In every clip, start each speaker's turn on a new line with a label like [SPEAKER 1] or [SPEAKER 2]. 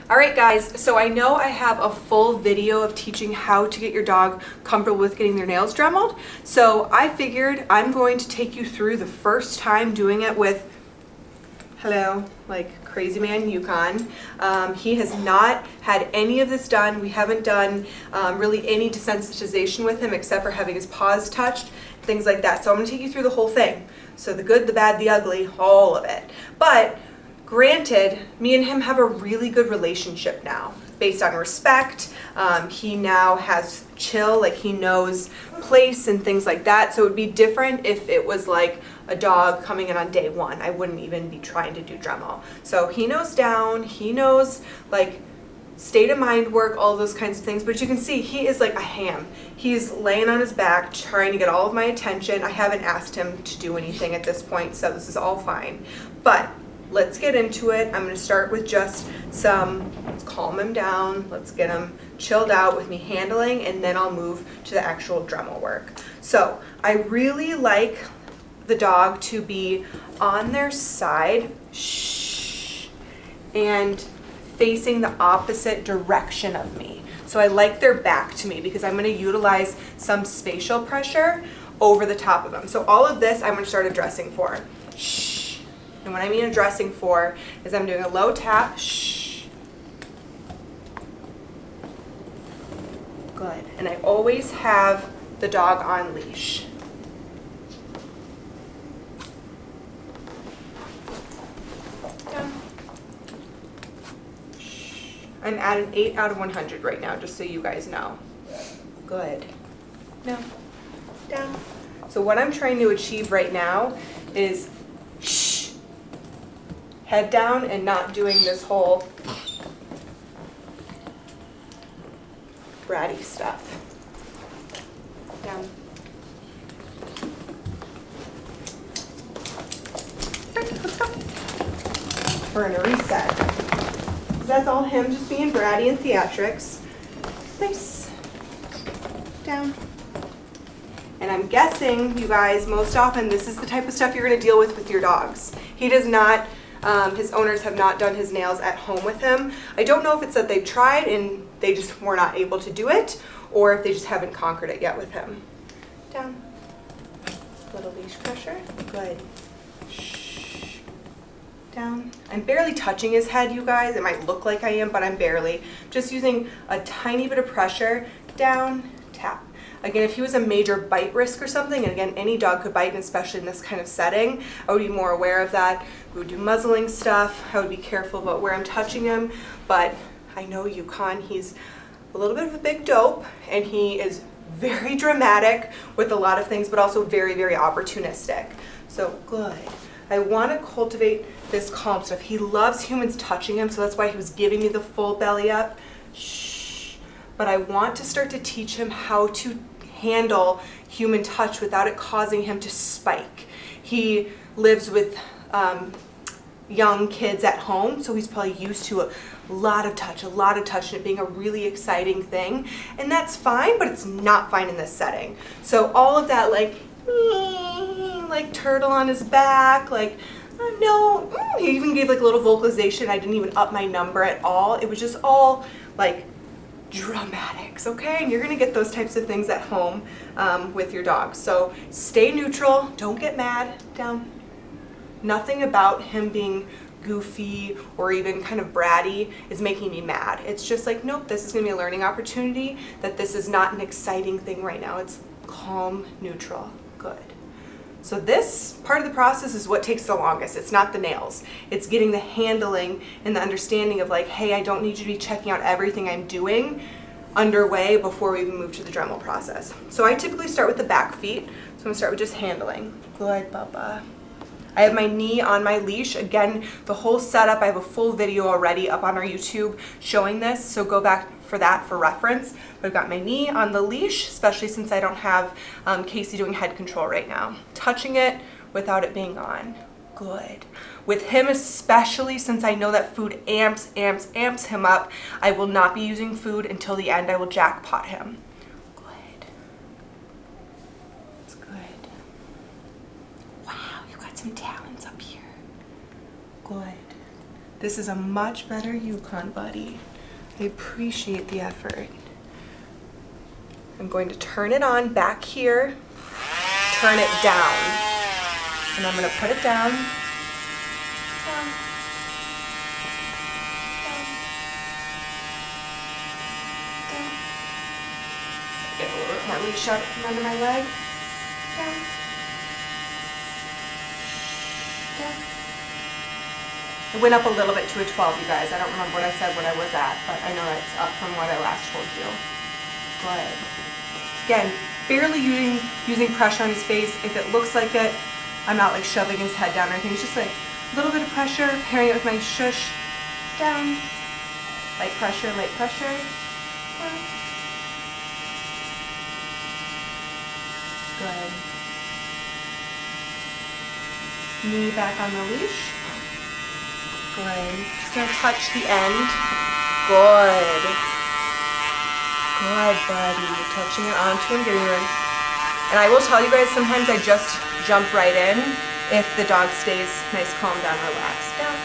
[SPEAKER 1] All right guys, so I know I have a full video of teaching how to get your dog comfortable with getting their nails dremeled. So I figured I'm going to take you through the first time doing it with, like Crazy Man Yukon. He has not had any of this done. We haven't done really any desensitization with him except for having his paws touched, things like that. So I'm gonna take you through the whole thing. So the good, the bad, the ugly, all of it. But granted, me and him have a really good relationship now, based on respect. He now has chill, like he knows place and things like that. So it would be different if it was like a dog coming in on day one. I wouldn't even be trying to do Dremel. So he knows down, he knows like state of mind work, all those kinds of things. But you can see he is like a ham. He's laying on his back, trying to get all of my attention. I haven't asked him to do anything at this point, so this is all fine. But let's get into it. I'm going to start with just let's calm him down. Let's get him chilled out with me handling, and then I'll move to the actual Dremel work. So I really like the dog to be on their side, and facing the opposite direction of me. So I like their back to me because I'm going to utilize some spatial pressure over the top of them. So all of this I'm going to start addressing for. And what I mean addressing for is I'm doing a low tap, Good. And I always have the dog on leash. Down. I'm at an 8 out of 100 right now, just so you guys know. Good. No. Down. So what I'm trying to achieve right now is head down and not doing this whole bratty stuff. Down. We're gonna reset. That's all him just being bratty and theatrics. Nice. Down. And I'm guessing, you guys, most often this is the type of stuff you're gonna deal with your dogs. He does not, his owners have not done his nails at home with him. I don't know if it's that they've tried and they just were not able to do it, or if they just haven't conquered it yet with him. Down. Little leash pressure. Good. Shh. Down. I'm barely touching his head, you guys. It might look like I am, but I'm barely. Just using a tiny bit of pressure. Down. Tap. Again, if he was a major bite risk or something, and again, any dog could bite, and especially in this kind of setting, I would be more aware of that. We would do muzzling stuff. I would be careful about where I'm touching him, but I know Yukon, he's a little bit of a big dope, and he is very dramatic with a lot of things, but also very, very opportunistic. So good. I want to cultivate this calm stuff. He loves humans touching him, so that's why he was giving me the full belly up. Shh. But I want to start to teach him how to handle human touch without it causing him to spike. He lives with young kids at home, so he's probably used to a lot of touch, and it being a really exciting thing. And that's fine, but it's not fine in this setting. So all of that like turtle on his back, like, oh, no, he even gave like a little vocalization. I didn't even up my number at all. It was just all like dramatics, okay? And you're gonna get those types of things at home with your dog. So stay neutral, don't get mad. Down. Nothing about him being goofy or even kind of bratty is making me mad. It's just like, nope, this is gonna be a learning opportunity, that this is not an exciting thing right now. It's calm, neutral, good. So this part of the process is what takes the longest. It's not the nails. It's getting the handling and the understanding of like, hey, I don't need you to be checking out everything I'm doing underway before we even move to the Dremel process. So I typically start with the back feet. So I'm gonna start with just handling. Good, Bubba. I have my knee on my leash. Again, the whole setup, I have a full video already up on our YouTube showing this, so go back for that for reference. But I've got my knee on the leash, especially since I don't have Casey doing head control right now. Touching it without it being on. Good. With him especially, since I know that food amps him up, I will not be using food until the end. I will jackpot him. Good. That's good. Wow, you got some talents up here. Good. This is a much better Yukon, buddy. I appreciate the effort. I'm going to turn it on back here, turn it down, and I'm going to put it down, down, down, down. Get a little bit more leash out from under my leg, down, down. It went up a little bit to a 12, you guys. I don't remember what I said when I was at, but I know that's up from what I last told you. Good. Again, barely using pressure on his face. If it looks like it, I'm not like shoving his head down or anything. It's just like a little bit of pressure, pairing it with my shush. Down. Light pressure, light pressure. Down. Good. Knee back on the leash. Good. Just gonna touch the end. Good. Good, buddy. Touching it onto him, getting your... And I will tell you guys, sometimes I just jump right in if the dog stays nice, calm down, relaxed. Down.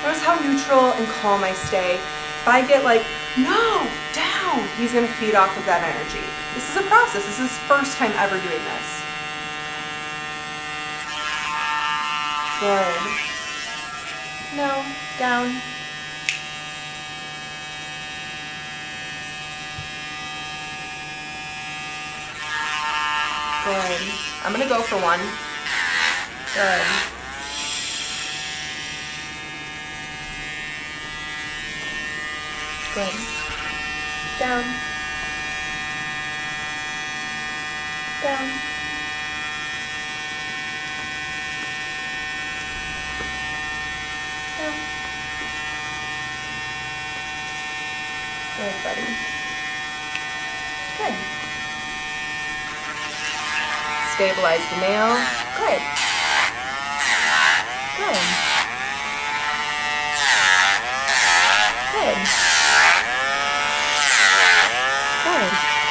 [SPEAKER 1] Notice how neutral and calm I stay. If I get like, no, down, he's gonna feed off of that energy. This is a process. This is his first time ever doing this. Good. No, down. Good. I'm gonna go for one. Good. Good. Down. Down. Down. Good, buddy. Good. Stabilize the nail. Good. Good. Good. Good.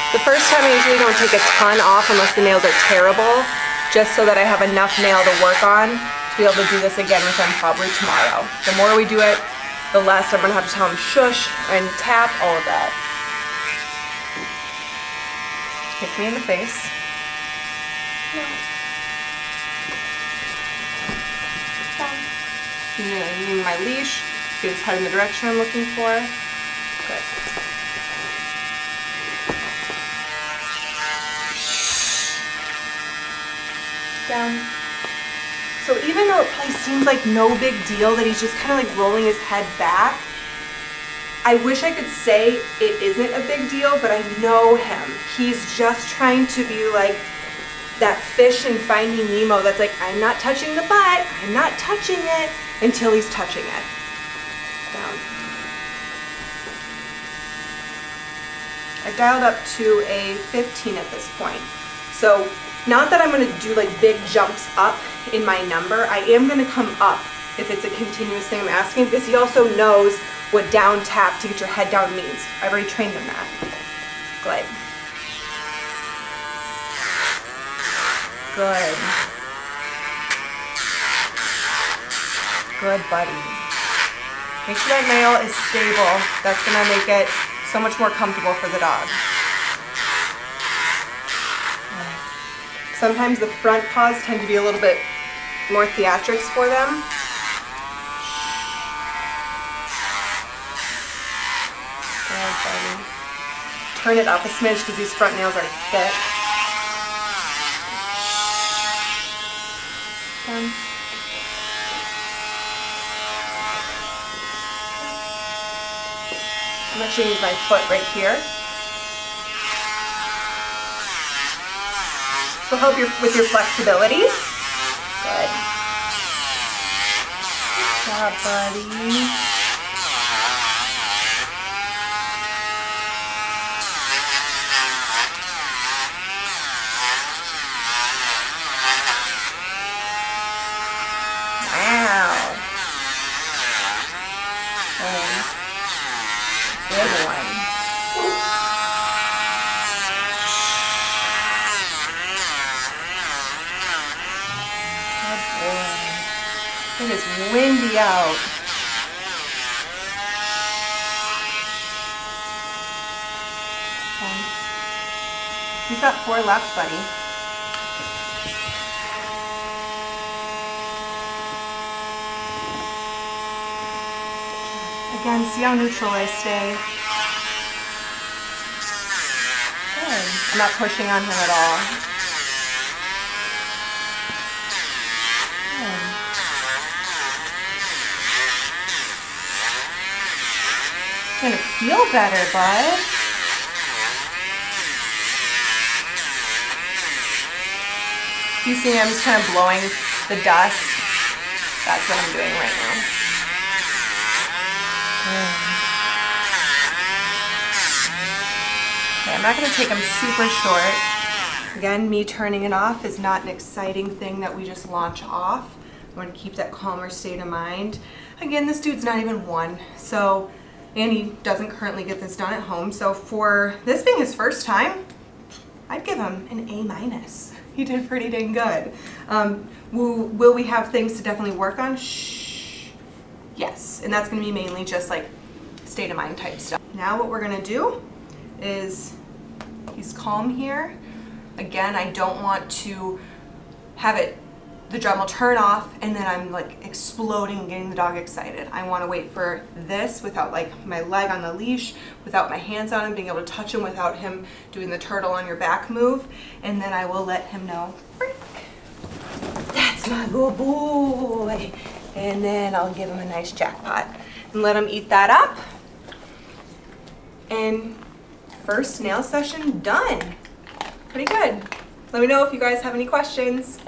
[SPEAKER 1] The first time I usually don't take a ton off unless the nails are terrible, just so that I have enough nail to work on to be able to do this again with him probably tomorrow. The more we do it, the less I'm gonna have to tell him shush and tap, all of that. Kick me in the face. No. Down. Using my leash, get his head in the direction I'm looking for. Good. Down. So even though it probably seems like no big deal that he's just kind of like rolling his head back, I wish I could say it isn't a big deal, but I know him. He's just trying to be like that fish in Finding Nemo that's like, I'm not touching the butt, I'm not touching it, until he's touching it. Down. I've dialed up to a 15 at this point. So not that I'm gonna do like big jumps up in my number, I am gonna come up if it's a continuous thing I'm asking, because he also knows what down tap to get your head down means. I've already trained him that. Good. Good. Good, buddy. Make sure that nail is stable. That's gonna make it so much more comfortable for the dog. Sometimes the front paws tend to be a little bit more theatrics for them. Good, buddy. Turn it up a smidge because these front nails are thick. Done. I'm actually going to use my foot right here. This will help with your flexibility. Good. Good job, buddy. Wow. Good one. Good boy. It is windy out. He's got 4 left, buddy. Again, see how neutral I stay. Good. I'm not pushing on him at all. Good. It's gonna feel better, bud. You see me, I'm just kind of blowing the dust. That's what I'm doing right now. Okay, I'm not going to take them super short. Again, me turning it off is not an exciting thing that we just launch off. I want to keep that calmer state of mind. Again, this dude's not even 1, so, and he doesn't currently get this done at home. So for this being his first time, I'd give him an A-. He did pretty dang good. Will we have things to definitely work on? Shh. Yes, and that's going to be mainly just like state of mind type stuff. Now what we're going to do is, he's calm here. Again, I don't want to have the Dremel turn off and then I'm like exploding and getting the dog excited. I want to wait for this without like my leg on the leash, without my hands on him, being able to touch him without him doing the turtle on your back move, and then I will let him know, freak, that's my good boy. And then I'll give him a nice jackpot and let him eat that up. And first nail session done. Pretty good. Let me know if you guys have any questions.